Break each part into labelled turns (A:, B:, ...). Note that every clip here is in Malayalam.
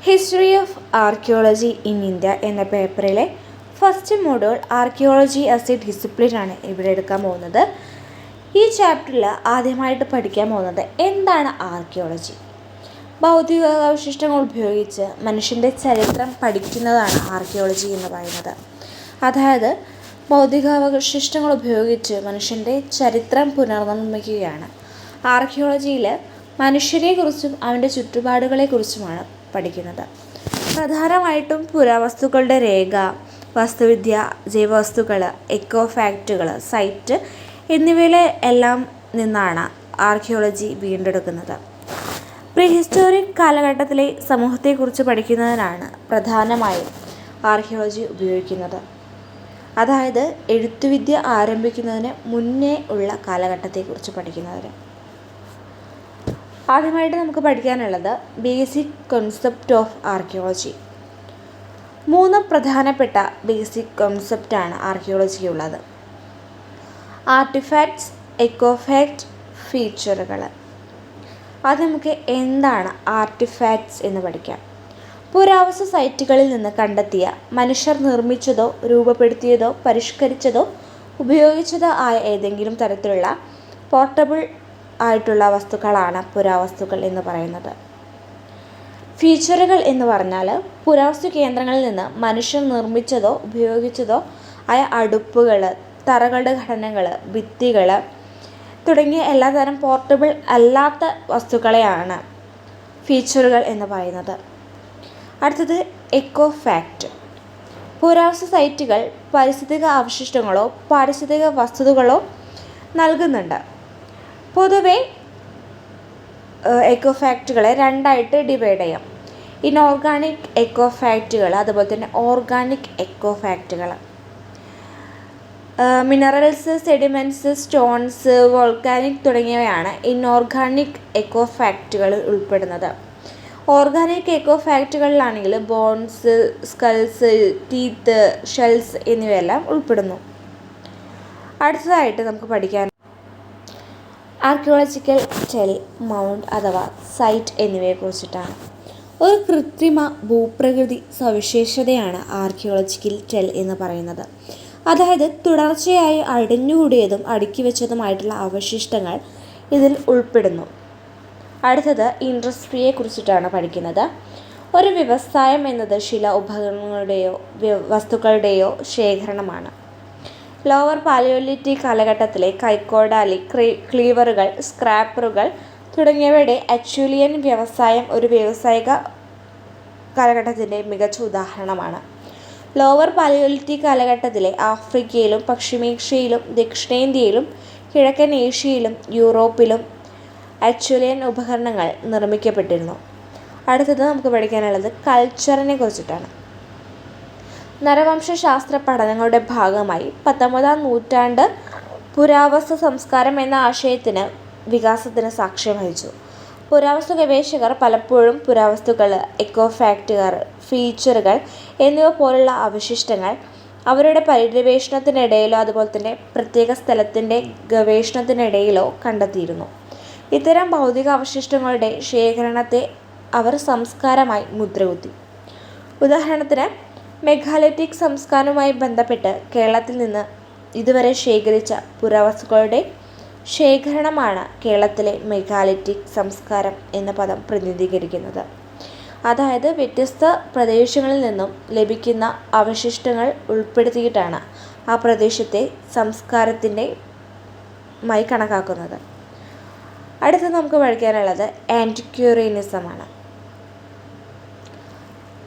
A: History of archaeology in India എന്ന പേപ്പറിലെ first module archaeology as a ഡിസിപ്ലിനാണ് ഇവിടെ എടുക്കാൻ പോകുന്നത്. ഈ ചാപ്റ്ററിൽ ആദ്യമായിട്ട് പഠിക്കാൻ പോകുന്നത് എന്താണ് ആർക്കിയോളജി. ഭൗതികാവശിഷ്ടങ്ങൾ ഉപയോഗിച്ച് മനുഷ്യൻ്റെ ചരിത്രം പഠിക്കുന്നതാണ് ആർക്കിയോളജി എന്ന് പറയുന്നത്. അതായത് ഭൗതികാവശിഷ്ടങ്ങൾ ഉപയോഗിച്ച് മനുഷ്യൻ്റെ ചരിത്രം പുനർനിർമ്മിക്കുകയാണ്. ആർക്കിയോളജിയിൽ മനുഷ്യരെക്കുറിച്ചും അവൻ്റെ ചുറ്റുപാടുകളെക്കുറിച്ചുമാണ് പഠിക്കുന്നത്. പ്രധാനമായിട്ടും പുരാവസ്തുക്കളുടെ രേഖ, വസ്തുവിദ്യ, ജൈവവസ്തുക്കൾ, എക്കോ ഫാക്റ്റുകൾ, സൈറ്റ് എന്നിവയിലെ എല്ലാം നിന്നാണ് ആർക്കിയോളജി വീണ്ടെടുക്കുന്നത്. പ്രീഹിസ്റ്റോറിക് കാലഘട്ടത്തിലെ സമൂഹത്തെക്കുറിച്ച് പഠിക്കുന്നതിനാണ് പ്രധാനമായും ആർക്കിയോളജി ഉപയോഗിക്കുന്നത്. അതായത് എഴുത്തുവിദ്യ ആരംഭിക്കുന്നതിന് മുന്നേ ഉള്ള കാലഘട്ടത്തെക്കുറിച്ച് പഠിക്കുന്നതിന്. ആദ്യമായിട്ട് നമുക്ക് പഠിക്കാനുള്ളത് ബേസിക് കോൺസെപ്റ്റ് ഓഫ് ആർക്കിയോളജി. 3 പ്രധാനപ്പെട്ട ബേസിക് കോൺസെപ്റ്റാണ് ആർക്കിയോളജിക്കുള്ളത്. ആർട്ടിഫാക്ട്സ്, എക്കോഫാക്റ്റ്, ഫീച്ചറുകൾ. അത് നമുക്ക് എന്താണ് ആർട്ടിഫാക്ട്സ് എന്ന് പഠിക്കാം. പുരാവസ്തു സൈറ്റുകളിൽ നിന്ന് കണ്ടെത്തിയ മനുഷ്യർ നിർമ്മിച്ചതോ രൂപപ്പെടുത്തിയതോ പരിഷ്കരിച്ചതോ ഉപയോഗിച്ചതോ ആയ ഏതെങ്കിലും തരത്തിലുള്ള പോർട്ടബിൾ ആയിട്ടുള്ള വസ്തുക്കളാണ് പുരാവസ്തുക്കൾ എന്ന് പറയുന്നത്. ഫീച്ചറുകൾ എന്ന് പറഞ്ഞാൽ പുരാവസ്തു കേന്ദ്രങ്ങളിൽ നിന്ന് മനുഷ്യർ നിർമ്മിച്ചതോ ഉപയോഗിച്ചതോ ആയ അടുപ്പുകൾ, തറകളുടെ ഘടനകൾ, ഭിത്തികൾ തുടങ്ങിയ എല്ലാതരം പോർട്ടബിൾ അല്ലാത്ത വസ്തുക്കളെയാണ് ഫീച്ചറുകൾ എന്ന് പറയുന്നത്. അടുത്തത് എക്കോ ഫാക്റ്റ്. പുരാവസ്തു സൈറ്റുകൾ പാരിസ്ഥിതിക അവശിഷ്ടങ്ങളോ പാരിസ്ഥിതിക വസ്തുതകളോ നൽകുന്നുണ്ട്. പൊതുവെ എക്കോ ഫാക്റ്റുകളെ 2ആയിട്ട് ഡിവൈഡ് ചെയ്യാം. ഇൻഓർഗാനിക് എക്കോ ഫാക്റ്റുകൾ, അതുപോലെ തന്നെ ഓർഗാനിക് എക്കോ ഫാക്റ്റുകൾ. മിനറൽസ്, സെഡിമെൻറ്റ്സ്, സ്റ്റോൺസ്, വോൾക്കാനിക് തുടങ്ങിയവയാണ് ഇൻഓർഗാനിക് എക്കോ ഫാക്റ്റുകളിൽ ഉൾപ്പെടുന്നത്. ഓർഗാനിക് എക്കോ ഫാക്റ്റുകളിലാണെങ്കിൽ ബോൺസ്, സ്കൾസ്, ടീത്ത്, ഷെൽസ് എന്നിവയെല്ലാം ഉൾപ്പെടുന്നു. അടുത്തതായിട്ട് നമുക്ക് പഠിക്കാൻ ആർക്കിയോളജിക്കൽ ടെൽ, മൗണ്ട് അഥവാ സൈറ്റ് എന്നിവയെക്കുറിച്ചിട്ടാണ്. ഒരു കൃത്രിമ ഭൂപ്രകൃതി സവിശേഷതയാണ് ആർക്കിയോളജിക്കൽ ടെൽ എന്ന് പറയുന്നത്. അതായത് തുടർച്ചയായി അടിഞ്ഞുകൂടിയതും അടുക്കി വെച്ചതുമായിട്ടുള്ള അവശിഷ്ടങ്ങൾ ഇതിൽ ഉൾപ്പെടുന്നു. അടുത്തത് ഇൻഡസ്ട്രിയെക്കുറിച്ചിട്ടാണ് പഠിക്കുന്നത്. ഒരു വ്യവസായം എന്നത് ചില ഉപകരണങ്ങളുടെയോ വസ്തുക്കളുടെയോ ശേഖരണമാണ്. ലോവർ പാലിയോലിറ്റിക് കാലഘട്ടത്തിലെ കൈക്കോടാലി, ക്ലീവറുകൾ, സ്ക്രാപ്പറുകൾ തുടങ്ങിയവയുടെ അച്യുലിയൻ വ്യവസായം ഒരു വ്യാവസായിക കാലഘട്ടത്തിൻ്റെ മികച്ച ഉദാഹരണമാണ്. ലോവർ പാലിയോലിറ്റിക് കാലഘട്ടത്തിലെ ആഫ്രിക്കയിലും പശ്ചിമേഷ്യയിലും ദക്ഷിണേന്ത്യയിലും കിഴക്കൻ ഏഷ്യയിലും യൂറോപ്പിലും അച്യുലിയൻ ഉപകരണങ്ങൾ നിർമ്മിക്കപ്പെട്ടിരുന്നു. അടുത്തത് നമുക്ക് പഠിക്കാനുള്ളത് കൾച്ചറിനെ കുറിച്ചിട്ടാണ്. നരവംശാസ്ത്ര പഠനങ്ങളുടെ ഭാഗമായി 19ാം നൂറ്റാണ്ട് പുരാവസ്തു സംസ്കാരം എന്ന ആശയത്തിന് വികാസത്തിന് സാക്ഷ്യം വഹിച്ചു. പുരാവസ്തു ഗവേഷകർ പലപ്പോഴും പുരാവസ്തുക്കൾ, എക്കോ ഫാക്റ്റുകൾ, ഫീച്ചറുകൾ എന്നിവ പോലുള്ള അവശിഷ്ടങ്ങൾ അവരുടെ പര്യവേഷണത്തിനിടയിലോ അതുപോലെ തന്നെ പ്രത്യേക സ്ഥലത്തിൻ്റെ ഗവേഷണത്തിനിടയിലോ കണ്ടെത്തിയിരുന്നു. ഇത്തരം ഭൗതിക അവശിഷ്ടങ്ങളുടെ ശേഖരണത്തെ അവർ സംസ്കാരമായി മുദ്രകുത്തി. ഉദാഹരണത്തിന് മെഗാലിറ്റിക് സംസ്കാരവുമായി ബന്ധപ്പെട്ട് കേരളത്തിൽ നിന്ന് ഇതുവരെ ശേഖരിച്ച പുരാവസ്തുക്കളുടെ ശേഖരണമാണ് കേരളത്തിലെ മെഗാലിറ്റിക് സംസ്കാരം എന്ന പദം പ്രതിനിധീകരിക്കുന്നത്. അതായത് വ്യത്യസ്ത പ്രദേശങ്ങളിൽ നിന്നും ലഭിക്കുന്ന അവശിഷ്ടങ്ങൾ ഉൾപ്പെടുത്തിയിട്ടാണ് ആ പ്രദേശത്തെ സംസ്കാരത്തിൻ്റെ മായി കണക്കാക്കുന്നത്. അടുത്ത് നമുക്ക് പഠിക്കാനുള്ളത് ആൻറ്റിക്വറിയനിസമാണ്.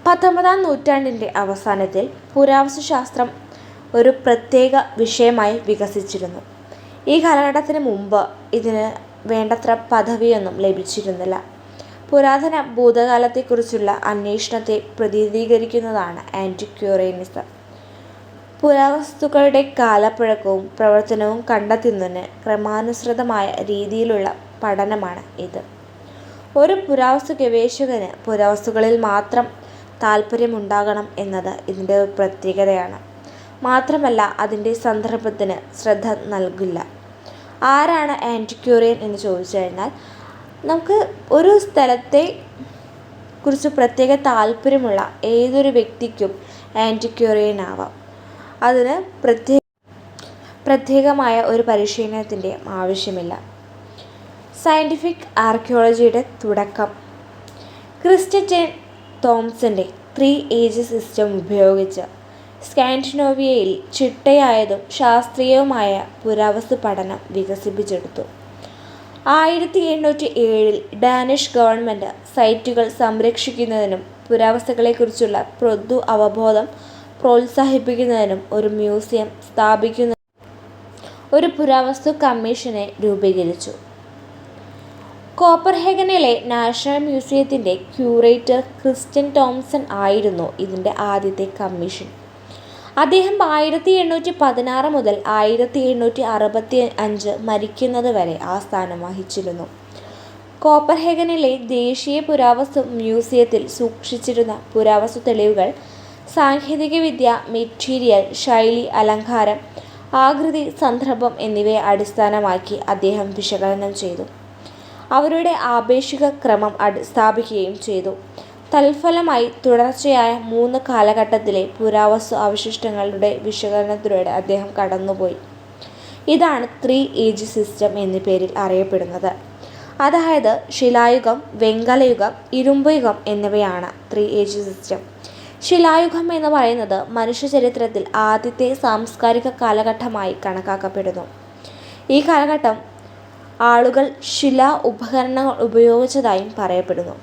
A: 19ാം നൂറ്റാണ്ടിൻ്റെ അവസാനത്തിൽ പുരാവസ്തുശാസ്ത്രം ഒരു പ്രത്യേക വിഷയമായി വികസിച്ചിരുന്നു. ഈ കാലഘട്ടത്തിന് മുമ്പ് ഇതിന് വേണ്ടത്ര പദവിയൊന്നും ലഭിച്ചിരുന്നില്ല. പുരാതന ഭൂതകാലത്തെക്കുറിച്ചുള്ള അന്വേഷണത്തെ പ്രതിനിധീകരിക്കുന്നതാണ് ആൻറ്റിക്വറിയനിസം. പുരാവസ്തുക്കളുടെ കാലപ്പഴക്കവും പ്രവർത്തനവും കണ്ടെത്തുന്നതിന് ക്രമാനുസൃതമായ രീതിയിലുള്ള പഠനമാണ് ഇത്. ഒരു പുരാവസ്തു ഗവേഷകന് പുരാവസ്തുക്കളിൽ മാത്രം താൽപ്പര്യമുണ്ടാകണം എന്നത് ഇതിൻ്റെ ഒരു പ്രത്യേകതയാണ്. മാത്രമല്ല അതിൻ്റെ സന്ദർഭത്തിന് ശ്രദ്ധ നൽകില്ല. ആരാണ് ആൻറ്റിക്വറിയൻ എന്ന് ചോദിച്ചു കഴിഞ്ഞാൽ നമുക്ക് ഒരു സ്ഥലത്തെ കുറിച്ച് പ്രത്യേക താല്പര്യമുള്ള ഏതൊരു വ്യക്തിക്കും ആൻറ്റിക്വറിയൻ ആവാം. അതിന് പ്രത്യേകമായ ഒരു പരിശീലനത്തിൻ്റെ ആവശ്യമില്ല. സയൻറ്റിഫിക് ആർക്കിയോളജിയുടെ തുടക്കം. ക്രിസ്റ്റ്യൻ തോംസന്റെ 3 ഏജ് സിസ്റ്റം ഉപയോഗിച്ച് സ്കാൻഡിനേവിയയിൽ ചിട്ടയായതും ശാസ്ത്രീയവുമായ പുരാവസ്തു പഠനം വികസിപ്പിച്ചെടുത്തു. 1807 ഡാനിഷ് ഗവൺമെൻറ് സൈറ്റുകൾ സംരക്ഷിക്കുന്നതിനും പുരാവസ്തുക്കളെക്കുറിച്ചുള്ള പൊതു അവബോധം പ്രോത്സാഹിപ്പിക്കുന്നതിനും ഒരു മ്യൂസിയം സ്ഥാപിക്കുന്നതിനും ഒരു പുരാവസ്തു കമ്മീഷനെ രൂപീകരിച്ചു. കോപ്പൻഹേഗനിലെ നാഷണൽ മ്യൂസിയത്തിൻ്റെ ക്യൂറേറ്റർ ക്രിസ്റ്റ്യൻ തോംസൺ ആയിരുന്നു ഇതിൻ്റെ ആദ്യത്തെ കമ്മീഷൻ. അദ്ദേഹം 1816 മുതൽ 1865 മരിക്കുന്നത് വരെ ആ സ്ഥാനം വഹിച്ചിരുന്നു. കോപ്പൻഹേഗനിലെ ദേശീയ പുരാവസ്തു മ്യൂസിയത്തിൽ സൂക്ഷിച്ചിരുന്ന പുരാവസ്തു തെളിവുകൾ സാങ്കേതികവിദ്യ, മെറ്റീരിയൽ, ശൈലി, അലങ്കാരം, ആകൃതി, സന്ദർഭം എന്നിവയെ അടിസ്ഥാനമാക്കി അദ്ദേഹം വിശകലനം ചെയ്തു. അവരുടെ ആപേക്ഷിക ക്രമം സ്ഥാപിക്കുകയും ചെയ്തു. തൽഫലമായി തുടർച്ചയായ 3 കാലഘട്ടത്തിലെ പുരാവസ്തു അവശിഷ്ടങ്ങളുടെ വിശകലനത്തിലൂടെ അദ്ദേഹം കടന്നുപോയി. ഇതാണ് 3 ഏജ് സിസ്റ്റം എന്ന പേരിൽ അറിയപ്പെടുന്നത്. അതായത് ശിലായുഗം, വെങ്കലയുഗം, ഇരുമ്പുയുഗം എന്നിവയാണ് 3 ഏജ് സിസ്റ്റം. ശിലായുഗം എന്ന് പറയുന്നത് മനുഷ്യചരിത്രത്തിൽ ആദ്യത്തെ സാംസ്കാരിക കാലഘട്ടമായി കണക്കാക്കപ്പെടുന്നു. ഈ കാലഘട്ടം ആളുകൾ ശിലാ ഉപകരണങ്ങൾ ഉപയോഗിച്ചതായും പറയപ്പെടുന്നു.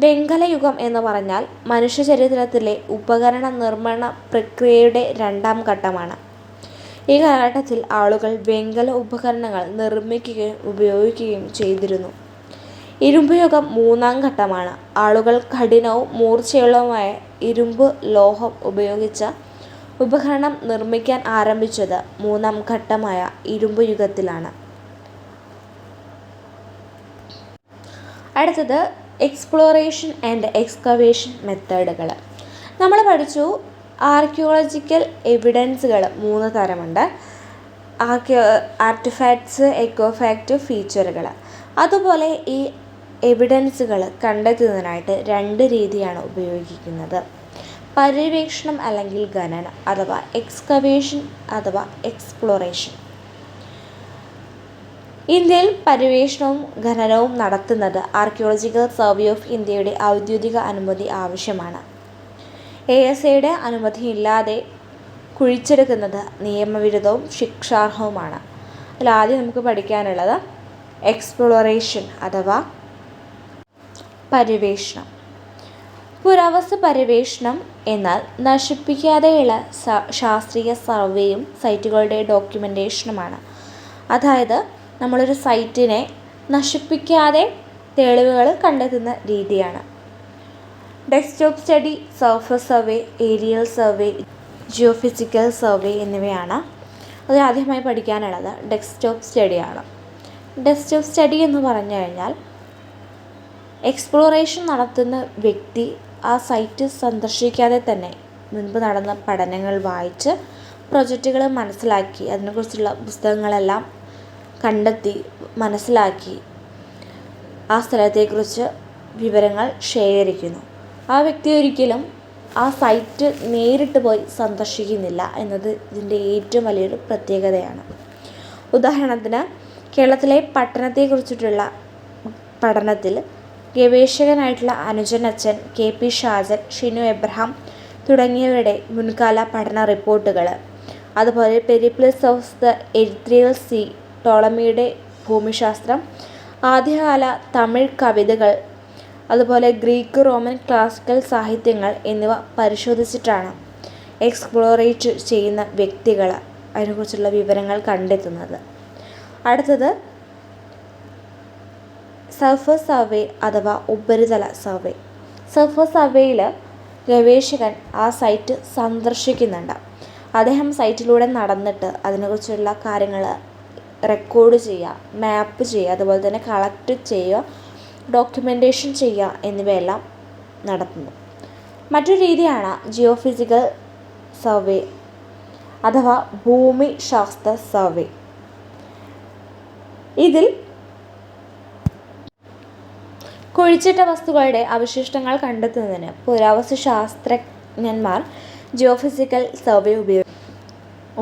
A: വെങ്കലയുഗം എന്ന് പറഞ്ഞാൽ മനുഷ്യചരിത്രത്തിലെ ഉപകരണ നിർമ്മാണ പ്രക്രിയയുടെ 2ാം ഘട്ടമാണ്. ഈ കാലഘട്ടത്തിൽ ആളുകൾ വെങ്കല ഉപകരണങ്ങൾ നിർമ്മിക്കുകയും ഉപയോഗിക്കുകയും ചെയ്തിരുന്നു. ഇരുമ്പുയുഗം 3ാം ഘട്ടമാണ്. ആളുകൾ കഠിനവും മൂർച്ചയുള്ളതുമായ ഇരുമ്പ് ലോഹം ഉപയോഗിച്ച ഉപകരണം നിർമ്മിക്കാൻ ആരംഭിച്ചത് 3ാം ഘട്ടമായ ഇരുമ്പുയുഗത്തിലാണ്. അടുത്തത് എക്സ്പ്ലോറേഷൻ ആൻഡ് എക്സ്കവേഷൻ മെത്തേഡുകൾ. നമ്മൾ പഠിച്ചു ആർക്കിയോളജിക്കൽ എവിഡൻസുകൾ 3 തരമുണ്ട്. ആർട്ടിഫാക്ട്സ്, എക്കോഫാക്റ്റ്, ഫീച്ചറുകൾ. അതുപോലെ ഈ എവിഡൻസുകൾ കണ്ടെത്തുന്നതിനായിട്ട് 2 രീതിയാണ് ഉപയോഗിക്കുന്നത്. പര്യവേക്ഷണം അല്ലെങ്കിൽ ഖനനം അഥവാ എക്സ്കവേഷൻ അഥവാ എക്സ്പ്ലോറേഷൻ. ഇന്ത്യയിൽ പര്യവേഷണവും ഖനനവും നടത്തുന്നത് ആർക്കിയോളജിക്കൽ സർവേ ഓഫ് ഇന്ത്യയുടെ ഔദ്യോഗിക അനുമതി ആവശ്യമാണ്. ASAയുടെ അനുമതിയില്ലാതെ കുഴിച്ചെടുക്കുന്നത് നിയമവിരുദ്ധവും ശിക്ഷാർഹവുമാണ്. അതിലാദ്യം നമുക്ക് പഠിക്കാനുള്ളത് എക്സ്പ്ലോറേഷൻ അഥവാ പര്യവേഷണം. പുരാവസ്തു പര്യവേഷണം എന്നാൽ നശിപ്പിക്കാതെയുള്ള ശാസ്ത്രീയ സർവേയും സൈറ്റുകളുടെ ഡോക്യുമെൻറ്റേഷനുമാണ്. അതായത് നമ്മളൊരു സൈറ്റിനെ നശിപ്പിക്കാതെ തെളിവുകൾ കണ്ടെത്തുന്ന രീതിയാണ്. Desktop study, surface survey, aerial survey, geophysical survey എന്നിവയാണ്. അതിലാദ്യമായി പഠിക്കാനുള്ളത് ഡെസ്ക്ടോപ്പ് സ്റ്റഡിയാണ്. ഡെസ്ക്ടോപ്പ് സ്റ്റഡി എന്ന് പറഞ്ഞു കഴിഞ്ഞാൽ എക്സ്പ്ലോറേഷൻ നടത്തുന്ന വ്യക്തി ആ സൈറ്റ് സന്ദർശിക്കാതെ തന്നെ മുൻപ് നടന്ന പഠനങ്ങൾ വായിച്ച് പ്രൊജക്റ്റുകൾ മനസ്സിലാക്കി അതിനെക്കുറിച്ചുള്ള പുസ്തകങ്ങളെല്ലാം കണ്ടെത്തി മനസ്സിലാക്കി ആ സ്ഥലത്തെക്കുറിച്ച് വിവരങ്ങൾ ശേഖരിക്കുന്നു. ആ വ്യക്തി ഒരിക്കലും ആ സൈറ്റ് നേരിട്ട് പോയി സന്ദർശിക്കുന്നില്ല എന്നത് ഇതിൻ്റെ ഏറ്റവും വലിയൊരു പ്രത്യേകതയാണ്. ഉദാഹരണത്തിന് കേരളത്തിലെ പട്ടണത്തെക്കുറിച്ചിട്ടുള്ള പഠനത്തിൽ ഗവേഷകനായിട്ടുള്ള അനുജൻ അച്ഛൻ, KP ഷാജൻ, ഷിനു എബ്രഹാം തുടങ്ങിയവരുടെ മുൻകാല പഠന റിപ്പോർട്ടുകൾ, അതുപോലെ പെരിപ്ലസ് ഓഫ് ദ എരിത്രിയൽ സീ, ടോളമിയുടെ ഭൂമിശാസ്ത്രം, ആദ്യകാല തമിഴ് കവിതകൾ, അതുപോലെ ഗ്രീക്ക്, റോമൻ ക്ലാസിക്കൽ സാഹിത്യങ്ങൾ എന്നിവ പരിശോധിച്ചിട്ടാണ് എക്സ്പ്ലോറേറ്റ് ചെയ്യുന്ന വ്യക്തികൾ അതിനെക്കുറിച്ചുള്ള വിവരങ്ങൾ കണ്ടെത്തുന്നത്. അടുത്തത് സർഫസ് സർവേ അഥവാ ഉപരിതല സർവേ. സർഫസ് സർവേയിൽ ഗവേഷകൻ ആ സൈറ്റ് സന്ദർശിക്കുന്നുണ്ട്. അദ്ദേഹം സൈറ്റിലൂടെ നടന്നിട്ട് അതിനെക്കുറിച്ചുള്ള കാര്യങ്ങൾ റെക്കോർഡ് ചെയ്യുക, മാപ്പ് ചെയ്യുക, അതുപോലെ തന്നെ കളക്ട് ചെയ്യുക, ഡോക്യുമെൻറ്റേഷൻ ചെയ്യുക എന്നിവയെല്ലാം നടത്തുന്നു. മറ്റൊരു രീതിയാണ് ജിയോഫിസിക്കൽ സർവേ അഥവാ ഭൂമിശാസ്ത്ര സർവേ. ഇതിൽ കുഴിച്ചിട്ട വസ്തുക്കളുടെ അവശിഷ്ടങ്ങൾ കണ്ടെത്തുന്നതിന് പുരാവസ്തു ശാസ്ത്രജ്ഞന്മാർ ജിയോഫിസിക്കൽ സർവേ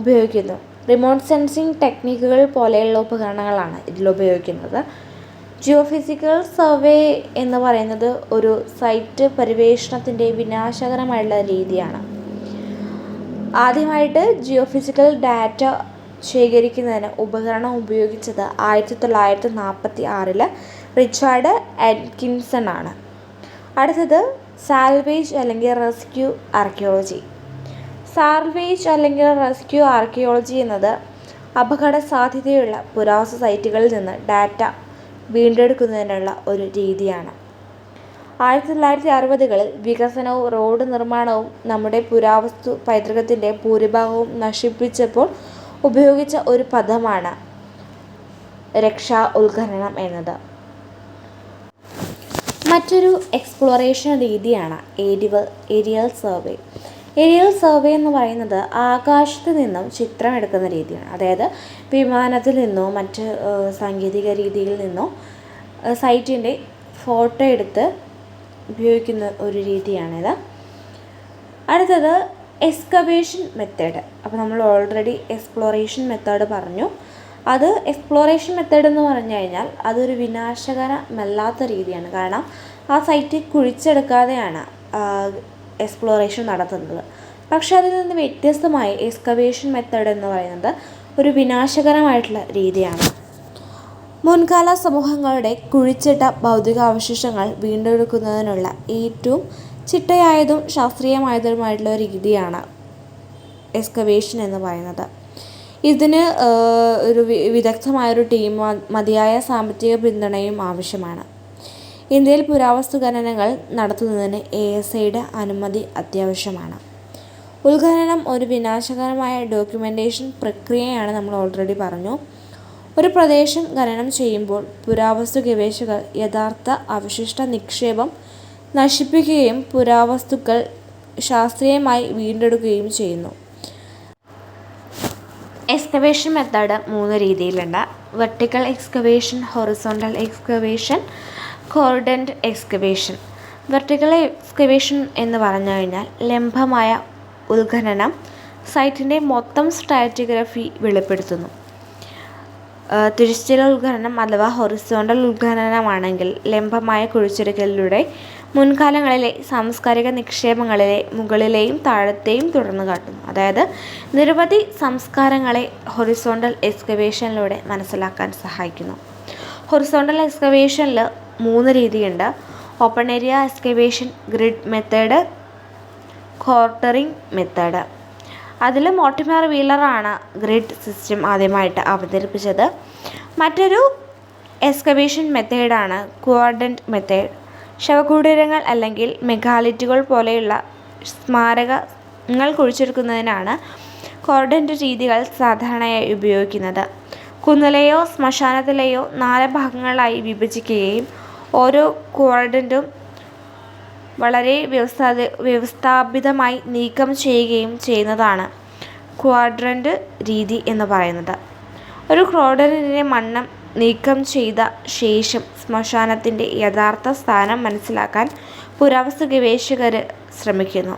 A: ഉപയോഗിക്കുന്നു. റിമോട്ട് സെൻസിംഗ് ടെക്നിക്കുകൾ പോലെയുള്ള ഉപകരണങ്ങളാണ് ഇതിൽ ഉപയോഗിക്കുന്നത്. ജിയോഫിസിക്കൽ സർവേ എന്ന് പറയുന്നത് ഒരു സൈറ്റ് പര്യവേഷണത്തിൻ്റെ വിനാശകരമായുള്ള രീതിയാണ്. ആദ്യമായിട്ട് ജിയോഫിസിക്കൽ ഡാറ്റ ശേഖരിക്കുന്നതിന് ഉപകരണം ഉപയോഗിച്ചത് 1946 റിച്ചാർഡ് അറ്റ്കിൻസൺ ആണ്. അടുത്തത് സാൽവേജ് അല്ലെങ്കിൽ റെസ്ക്യൂ ആർക്കിയോളജി. സാൽവേജ് അല്ലെങ്കിൽ റെസ്ക്യൂ ആർക്കിയോളജി എന്നത് അപകട സാധ്യതയുള്ള പുരാവസ്തു സൈറ്റുകളിൽ നിന്ന് ഡാറ്റ വീണ്ടെടുക്കുന്നതിനുള്ള ഒരു രീതിയാണ്. 1960-കളിൽ വികസനവും റോഡ് നിർമ്മാണവും നമ്മുടെ പുരാവസ്തു പൈതൃകത്തിൻ്റെ ഭൂരിഭാഗവും നശിപ്പിച്ചപ്പോൾ ഉപയോഗിച്ച ഒരു പദമാണ് രക്ഷാ ഉത്ഖനനം എന്നത്. മറ്റൊരു എക്സ്പ്ലോറേഷൻ രീതിയാണ് ഏരിയൽ സർവേ. ഏരിയൽ സർവേ എന്ന് പറയുന്നത് ആകാശത്ത് നിന്നും ചിത്രം എടുക്കുന്ന രീതിയാണ്. അതായത് വിമാനത്തിൽ നിന്നോ മറ്റ് സാങ്കേതിക രീതിയിൽ നിന്നോ സൈറ്റിൻ്റെ ഫോട്ടോ എടുത്ത് ഉപയോഗിക്കുന്ന ഒരു രീതിയാണിത്. അടുത്തത് എക്സ്കവേഷൻ മെത്തേഡ്. അപ്പോൾ നമ്മൾ ഓൾറെഡി എക്സ്പ്ലോറേഷൻ മെത്തേഡ് പറഞ്ഞു. അത് എക്സ്പ്ലോറേഷൻ മെത്തേഡ് എന്ന് പറഞ്ഞു കഴിഞ്ഞാൽ അതൊരു വിനാശകരമല്ലാത്ത രീതിയാണ്. കാരണം ആ സൈറ്റ് കുഴിച്ചെടുക്കാതെയാണ് എക്സ്പ്ലോറേഷൻ നടത്തുന്നത്. പക്ഷെ അതിൽ നിന്ന് വ്യത്യസ്തമായി എക്സ്കവേഷൻ മെത്തേഡ് എന്ന് പറയുന്നത് ഒരു വിനാശകരമായിട്ടുള്ള രീതിയാണ്. മുൻകാല സമൂഹങ്ങളുടെ കുഴിച്ചിട്ട ഭൗതികാവശിഷ്ടങ്ങൾ വീണ്ടെടുക്കുന്നതിനുള്ള ഏറ്റവും ചിട്ടയായതും ശാസ്ത്രീയമായതുമായിട്ടുള്ള ഒരു രീതിയാണ് എക്സ്കവേഷൻ എന്ന് പറയുന്നത്. ഇതിന് ഒരു വിദഗ്ധമായൊരു ടീം, മതിയായ സാമ്പത്തിക പിന്തുണയും ആവശ്യമാണ്. ഇന്ത്യയിൽ പുരാവസ്തു ഖനനങ്ങൾ നടത്തുന്നതിന് ASIയുടെ അനുമതി അത്യാവശ്യമാണ്. ഉത്ഖനനം ഒരു വിനാശകരമായ ഡോക്യുമെൻറ്റേഷൻ പ്രക്രിയയാണ്, നമ്മൾ ഓൾറെഡി പറഞ്ഞു. ഒരു പ്രദേശം ഖനനം ചെയ്യുമ്പോൾ പുരാവസ്തു ഗവേഷകർ യഥാർത്ഥ അവശിഷ്ട നിക്ഷേപം നശിപ്പിക്കുകയും പുരാവസ്തുക്കൾ ശാസ്ത്രീയമായി വീണ്ടെടുക്കുകയും ചെയ്യുന്നു. എക്സ്കവേഷൻ മെത്തേഡ് 3 രീതിയിലുണ്ട്. Vertical excavation, horizontal excavation, quadrant excavation. Vertical excavation എന്ന് പറഞ്ഞു കഴിഞ്ഞാൽ ലംബമായ ഉത്ഖനനം സൈറ്റിൻ്റെ മൊത്തം സ്ട്രാറ്റിഗ്രഫി വെളിപ്പെടുത്തുന്നു. തിരശ്ചീന ഉത്ഖനനം അഥവാ ഹൊറിസോണ്ടൽ ഉത്ഖനനമാണെങ്കിൽ ലംബമായ കുഴിച്ചെടുക്കലിലൂടെ മുൻകാലങ്ങളിലെ സാംസ്കാരിക നിക്ഷേപങ്ങളിലെ മുകളിലെയും താഴത്തെയും തുടർന്ന് കാട്ടുന്നു. അതായത് നിരവധി സംസ്കാരങ്ങളെ ഹൊറിസോണ്ടൽ എക്സ്കവേഷനിലൂടെ മനസ്സിലാക്കാൻ സഹായിക്കുന്നു. ഹൊറിസോണ്ടൽ എക്സ്കവേഷനിൽ 3 രീതിയുണ്ട്. Open area excavation, grid method, quartering method. അതിൽ മോർട്ടിമർ വീലറാണ് ഗ്രിഡ് സിസ്റ്റം ആദ്യമായിട്ട് അവതരിപ്പിച്ചത്. മറ്റൊരു എക്സ്കവേഷൻ മെത്തേഡാണ് കോർഡൻറ്റ് മെത്തേഡ്. ശവകുടീരങ്ങൾ അല്ലെങ്കിൽ മെഗാലിറ്റുകൾ പോലെയുള്ള സ്മാരകങ്ങൾ കുഴിച്ചെടുക്കുന്നതിനാണ് കോർഡൻറ്റ് രീതികൾ സാധാരണയായി ഉപയോഗിക്കുന്നത്. കുന്നിലെയോ ശ്മശാനത്തിലെയോ 4 ഭാഗങ്ങളായി വിഭജിക്കുകയും ഓരോ കോർഡൻറ്റും വളരെ വ്യവസ്ഥാപിതമായി നീക്കം ചെയ്യുകയും ചെയ്യുന്നതാണ് ക്വാഡ്രൻ്റ് രീതി എന്ന് പറയുന്നത്. ഒരു ക്വാഡ്രൻറ്റിൻ്റെ മണ്ണ് നീക്കം ചെയ്ത ശേഷം ശ്മശാനത്തിൻ്റെ യഥാർത്ഥ സ്ഥാനം മനസ്സിലാക്കാൻ പുരാവസ്തു ഗവേഷകർ ശ്രമിക്കുന്നു.